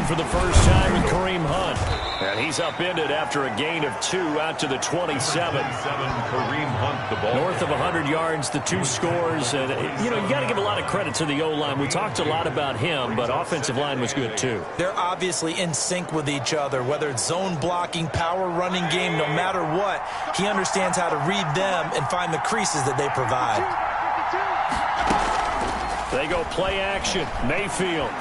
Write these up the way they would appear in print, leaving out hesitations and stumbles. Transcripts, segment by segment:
for the first time with Kareem Hunt. And he's upended after a gain of 2 out to the 27. Kareem Hunt, the ball. North of 100 yards, the 2 scores. And, you know, you got to give a lot of credit to the O-line. We talked a lot about him, but offensive line was good too. They're obviously in sync with each other, whether it's zone blocking, power running game, no matter what. He understands how to read them and find the creases that they provide. They go play action. Mayfield.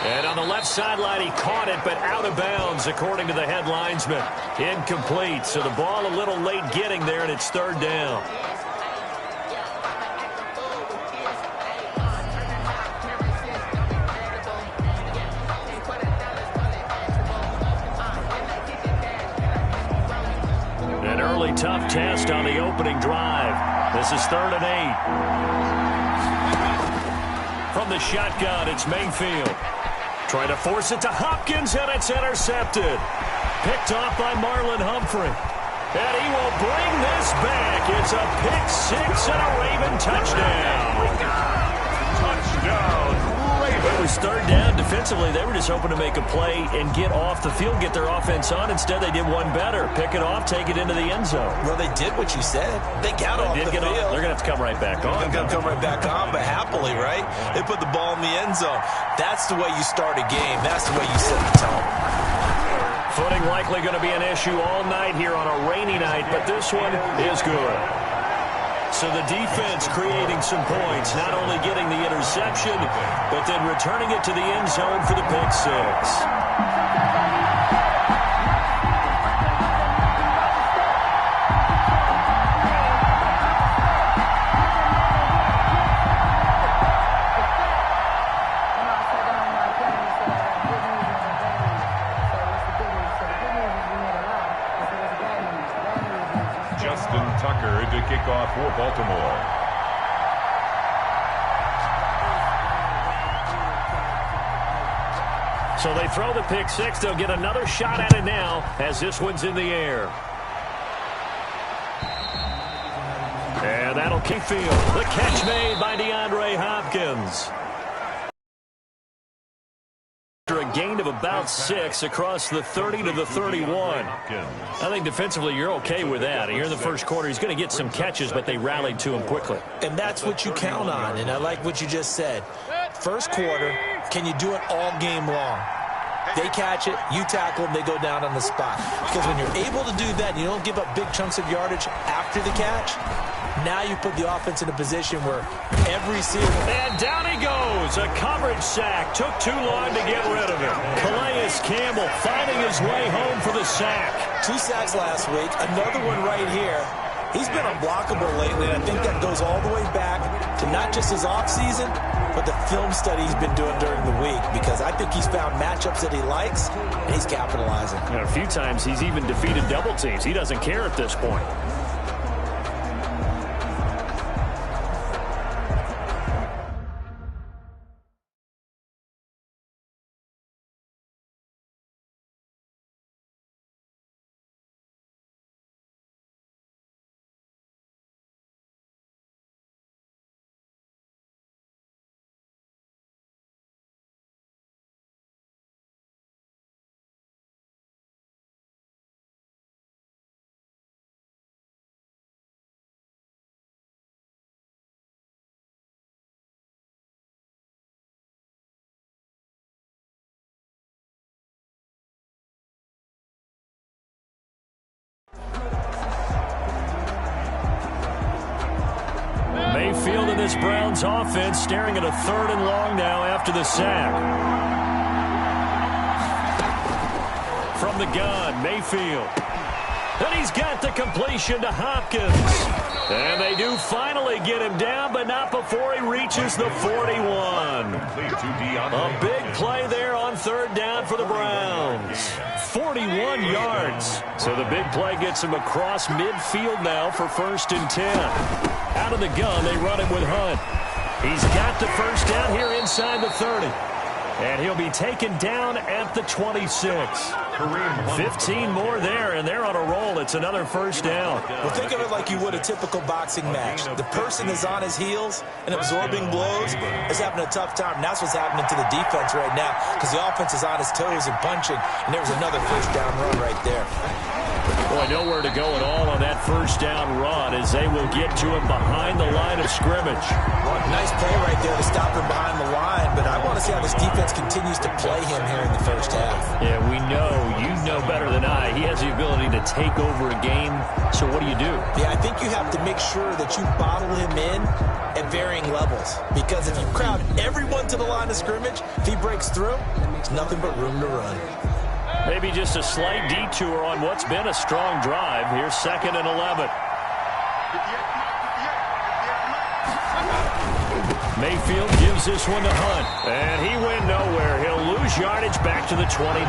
And on the left sideline, he caught it, but out of bounds, according to the head linesman. Incomplete, so the ball a little late getting there, and it's 3rd down. An early tough test on the opening drive. This is 3rd and 8. From the shotgun, it's Mayfield. Trying to force it to Hopkins, and it's intercepted. Picked off by Marlon Humphrey. And he will bring this back. It's a pick-6 and a Raven touchdown. Touchdown, Raven. It was 3rd down. Defensively, they were just hoping to make a play and get off the field, get their offense on. Instead, they did one better. Pick it off, take it into the end zone. Well, they did what you said. They got off the field. They're going to have to come right back on. They're going to come right back on, but happily, right? They put the ball in the end zone. That's the way you start a game. That's the way you set the tone. Footing likely going to be an issue all night here on a rainy night, but this one is good. So the defense creating some points, not only getting the interception, but then returning it to the end zone for the pick-6. To kick off for Baltimore. So they throw the pick-6. They'll get another shot at it now as this one's in the air. And that'll keep field. The catch made by DeAndre Hopkins. A gain of about 6 across the 30 to the 31. I think defensively you're okay with that. Here in the first quarter, he's going to get some catches, but they rallied to him quickly. And that's what you count on, and I like what you just said. First quarter, can you do it all game long? They catch it, you tackle them, they go down on the spot. Because when you're able to do that, you don't give up big chunks of yardage after the catch. Now you put the offense in a position where every series... And down he goes. A coverage sack. Took too long to get rid of him. Calais Campbell finding his way home for the sack. 2 sacks last week. Another one right here. He's been unblockable lately, and I think that goes all the way back to not just his offseason, but the film study he's been doing during the week, because I think he's found matchups that he likes, and he's capitalizing. A few times he's even defeated double teams. He doesn't care at this point. Mayfield in this Browns offense staring at a 3rd and long now after the sack. From the gun, Mayfield. And he's got the completion to Hopkins. And they do finally get him down, but not before he reaches the 41. A big play there on 3rd down for the Browns. 41 yards. So the big play gets him across midfield now for 1st and 10. Out of the gun, they run it with Hunt. He's got the first down here inside the 30. And he'll be taken down at the 26. 15 more there, and they're on a roll. It's another first down. Well, think of it like you would a typical boxing match. The person is on his heels and absorbing blows is having a tough time. And that's what's happening to the defense right now because the offense is on his toes and punching, and there was another first down run right there. Boy, nowhere to go at all on that first down run as they will get to him behind the line of scrimmage. Well, nice play right there to stop him behind the line, but I want to see how this defense continues to play him here in the first half. Yeah, we know, you know better than I, he has the ability to take over a game, so what do you do? Yeah, I think you have to make sure that you bottle him in at varying levels because if you crowd everyone to the line of scrimmage, if he breaks through, there's nothing but room to run. Maybe just a slight detour on what's been a strong drive. Here's 2nd and 11. Mayfield gives this one to Hunt. And he went nowhere. He'll lose yardage back to the 29.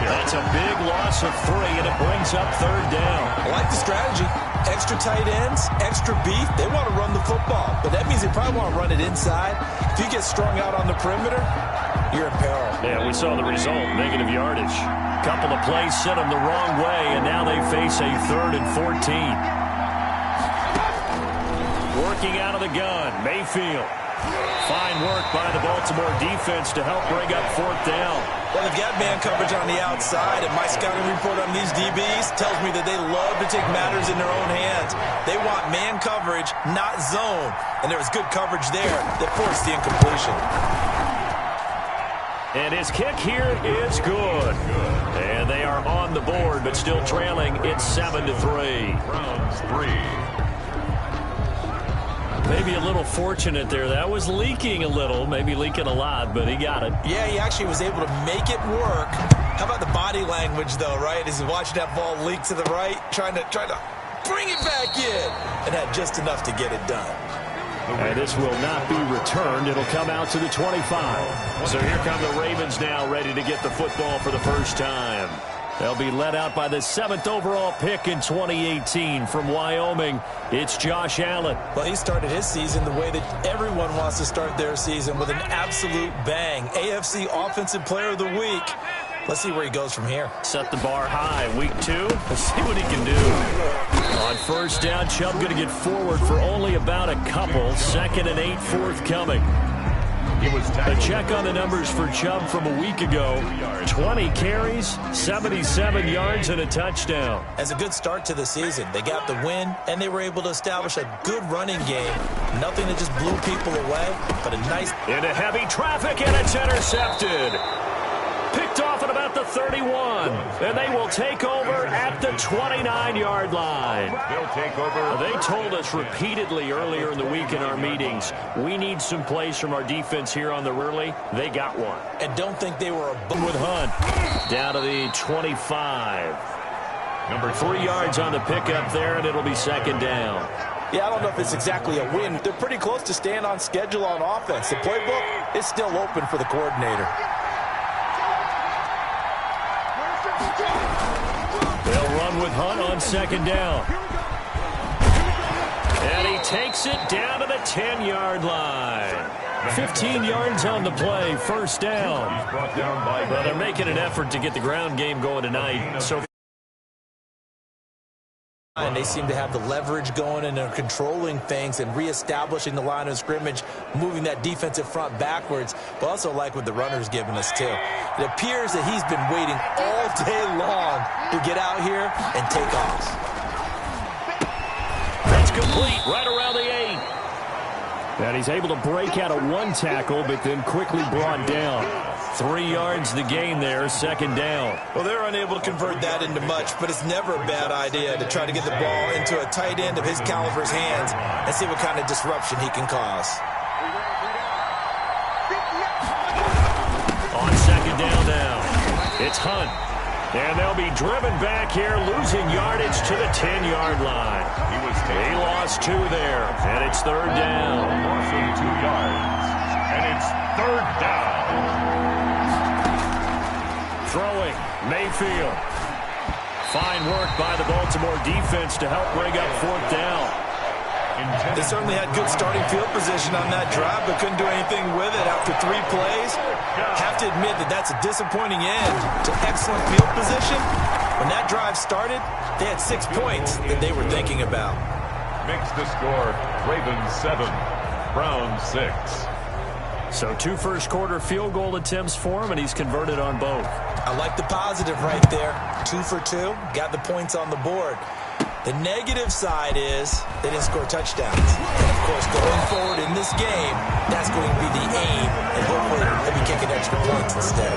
That's a big loss of 3, and it brings up 3rd down. I like the strategy. Extra tight ends, extra beef. They want to run the football, but that means they probably want to run it inside. If you get strung out on the perimeter, you're in peril. Yeah, we saw the result, negative yardage. Couple of plays sent them the wrong way, and now they face a 3rd and 14. Working out of the gun, Mayfield. Fine work by the Baltimore defense to help bring up 4th down. Well, they've got man coverage on the outside, and my scouting report on these DBs tells me that they love to take matters in their own hands. They want man coverage, not zone. And there was good coverage there that forced the incompletion. And his kick here is good. And they are on the board, but still trailing. It's 7-3. Browns 3. Maybe a little fortunate there. That was leaking a little, maybe leaking a lot, but he got it. Yeah, he actually was able to make it work. How about the body language, though, right? As he's watching that ball leak to the right, trying to bring it back in, and had just enough to get it done. And this will not be returned. It'll come out to the 25. So here come the Ravens now, ready to get the football for the first time. They'll be led out by the 7th overall pick in 2018 from Wyoming. It's Josh Allen. Well, he started his season the way that everyone wants to start their season, with an absolute bang. AFC Offensive Player of the Week. Let's see where he goes from here. Set the bar high. Week 2. Let's see what he can do. On first down, Chubb going to get forward for only about a couple. 2nd and 8 forthcoming. A check on the numbers for Chubb from a week ago. 20 carries, 77 yards, and a touchdown. As a good start to the season, they got the win, and they were able to establish a good running game. Nothing that just blew people away, but a nice... Into heavy traffic, and it's intercepted. Picked off at about the 31, and they will take over at the 29-yard line. They'll take over. They told us repeatedly earlier in the week in our meetings, we need some plays from our defense here on the early. They got one. And don't think they were a... With Hunt down to the 25. Number 3 yards on the pickup there, and it'll be 2nd down. Yeah, I don't know if it's exactly a win. They're pretty close to staying on schedule on offense. The playbook is still open for the coordinator. They'll run with Hunt on 2nd down. And he takes it down to the 10-yard line. 15 yards on the play, first down. Well, they're making an effort to get the ground game going tonight. So and they seem to have the leverage going, and they're controlling things and reestablishing the line of scrimmage, moving that defensive front backwards, but also like what the runner's giving us too. It appears that he's been waiting all day long to get out here and take off. That's complete right around the 8. And he's able to break out of one tackle, but then quickly brought down. 3 yards the gain there, 2nd down. Well, they're unable to convert that into much, but it's never a bad idea to try to get the ball into a tight end of his caliber's hands and see what kind of disruption he can cause. On 2nd down now, it's Hunt. And they'll be driven back here, losing yardage to the 10-yard line. He lost 2 there, and it's 3rd down. Losing 2 yards, and it's 3rd down. Throwing, Mayfield. Fine work by the Baltimore defense to help bring up 4th down. They certainly had good starting field position on that drive, but couldn't do anything with it after 3 plays. Have to admit that that's a disappointing end to excellent field position. When that drive started, they had 6 points that they were thinking about. Makes the score Ravens 7, Browns 6. So 2 first-quarter field goal attempts for him, and he's converted on both. I like the positive right there. 2 for 2, got the points on the board. The negative side is they didn't score touchdowns. And, of course, going forward in this game, that's going to be the aim, and hopefully they'll be kicking extra points instead.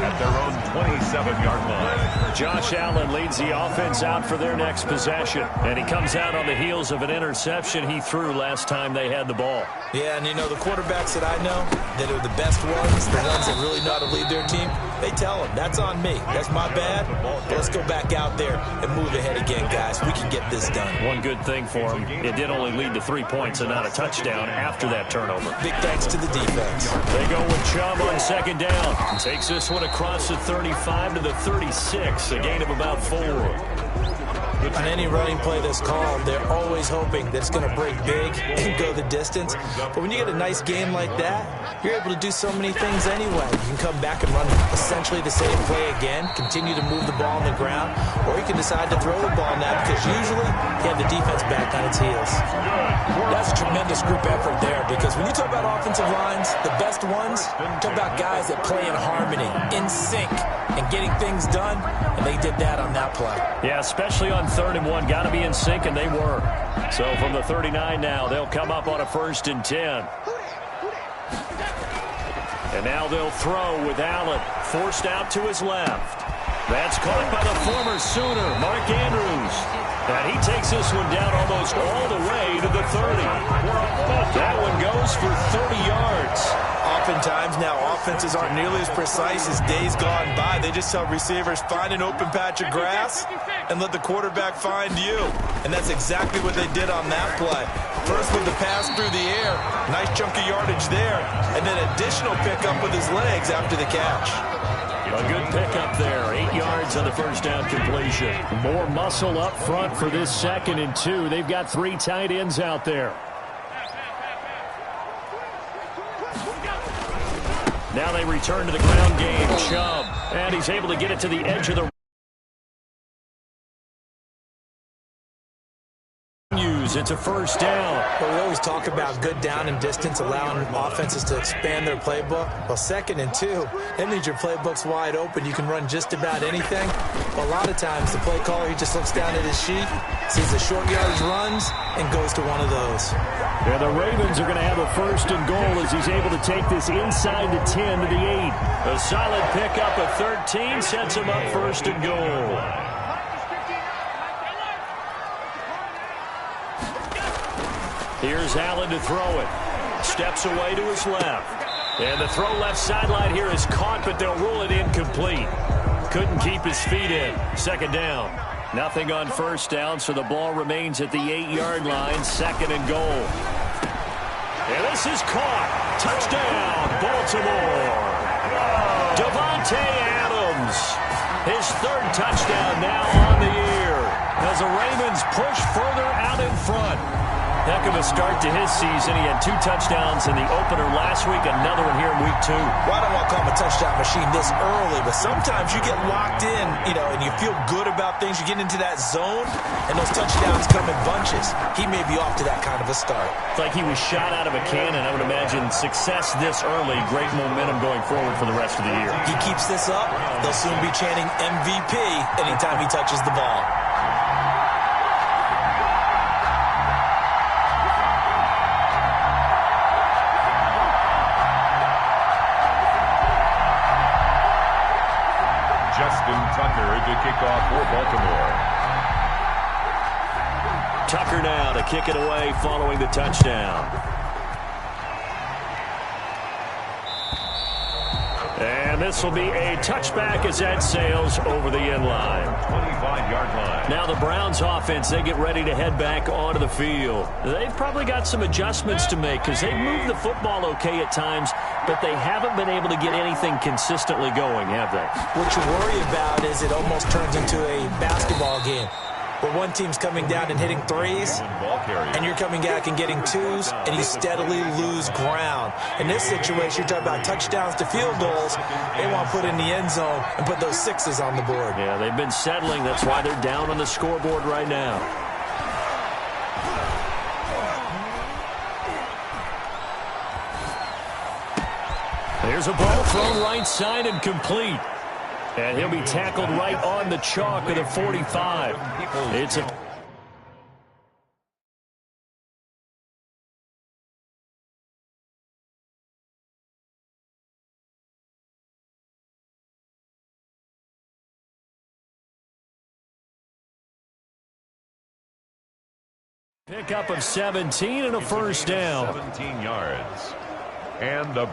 At their own 27-yard line. Josh Allen leads the offense out for their next possession, and he comes out on the heels of an interception he threw last time they had the ball. Yeah, and you know, the quarterbacks that I know that are the best ones, the ones that really know how to lead their team, they tell them, that's on me. That's my bad. But let's go back out there and move ahead again, guys. We can get this done. One good thing for him, it did only lead to 3 points and not a touchdown after that turnover. Big thanks to the defense. They go with Chubb on second down. Takes this one across the 35 to the 36, a gain of about 4. On any running play that's called, they're always hoping that it's going to break big and go the distance. But when you get a nice game like that, you're able to do so many things anyway. You can come back and run essentially the same play again, continue to move the ball on the ground, or you can decide to throw the ball now because usually you have the defense back on its heels. That's a tremendous group effort there because when you talk about offensive lines, the best ones, talk about guys that play in harmony, in sync, and getting things done, and they did that on that play. Yeah, especially on 3rd and 1. Got to be in sync, and they were. So from the 39 now, they'll come up on a 1st and 10. And now they'll throw with Allen forced out to his left. That's caught by the former Sooner, Mark Andrews. And he takes this one down almost all the way to the 30. That one goes for 30 yards. Oftentimes now offenses aren't nearly as precise as days gone by. They just tell receivers, find an open patch of grass and let the quarterback find you. And that's exactly what they did on that play. First with the pass through the air, nice chunk of yardage there, and then additional pickup with his legs after the catch. A good pickup there, 8 yards on the first down completion. More muscle up front for this 2nd and 2. They've got 3 tight ends out there. Now they return to the ground game. Chubb, and he's able to get it to the edge of the it's a 1st down. Well, we always talk about good down and distance, allowing offenses to expand their playbook. Well, 2nd and 2, that means your playbook's wide open. You can run just about anything. But a lot of times, the play caller, he just looks down at his sheet, sees the short yardage runs, and goes to one of those. Yeah, the Ravens are going to have a 1st and goal as he's able to take this inside the 10 to the 8. A solid pickup of 13 sets him up 1st and goal. Here's Allen to throw it. Steps away to his left. And the throw left sideline here is caught, but they'll rule it incomplete. Couldn't keep his feet in. 2nd down. Nothing on 1st down, so the ball remains at the 8-yard line. 2nd and goal. And this is caught. Touchdown, Baltimore. Davante Adams. His 3rd touchdown now on the year as the Ravens push further out in front. Heck of a start to his season. He had 2 touchdowns in the opener last week, another one here in week 2. Well, I don't want to call him a touchdown machine this early, but sometimes you get locked in, and you feel good about things. You get into that zone, and those touchdowns come in bunches. He may be off to that kind of a start. It's like he was shot out of a cannon. I would imagine success this early, great momentum going forward for the rest of the year. He keeps this up, they'll soon be chanting MVP anytime he touches the ball. Tucker to kick off for Baltimore. Tucker now to kick it away following the touchdown. And this will be a touchback as that sails over the end line. 25-yard line. Now the Browns offense, they get ready to head back onto the field. They've probably got some adjustments to make because they've moved the football okay at times, but they haven't been able to get anything consistently going, have they? What you worry about is it almost turns into a basketball game. where one team's coming down and hitting threes, and you're coming back and getting twos, and you steadily lose ground. In this situation, you're talking about touchdowns to field goals. They want to put in the end zone and put those sixes on the board. Yeah, they've been settling. That's why they're down on the scoreboard right now. There's a ball thrown right side and complete. And he'll be tackled right on the chalk at the 45. It's a... Pickup of 17 and a first down. 17 yards. And the